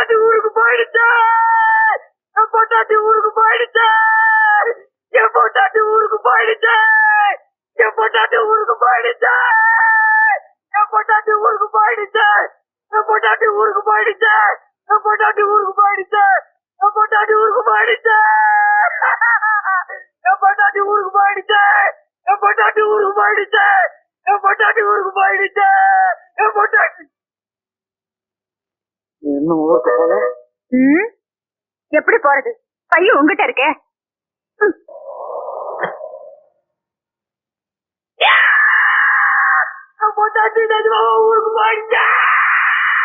பொட்டாட்டி ஊருக்கு போயிடுச்சே. என் பொட்டாட்டி ஊருக்கு போயிடுச்சே. என் பொட்டாட்டி ஊருக்கு போயிடுச்சே. என் பொட்டாட்டி ஊருக்கு போயிடுச்சே. என் பொட்டாட்டி ஊருக்கு போயிடுச்சே. என் பொட்டாட்டி ஊருக்கு போயிடுச்சே. என் பொட்டாட்டி ஊருக்கு போயிடுச்சே. என் பொட்டாட்டி ஊருக்கு போயிடுச்சே. என் பொட்டாட்டி ஊருக்கு போயிடுச்சே. என் பொட்டாட்டி ஊருக்கு போயிடுச்சே. என் பொட்டாட்டி ஊருக்கு போயிடுச்சே. என் பொட்டாட்டி இன்னும் ஊருக்கு போல. எப்படி போறது? பையன் உங்ககிட்ட இருக்கே. பொட்டாட்டி நிஜமாவா ஊருக்கு போயிடுச்சே.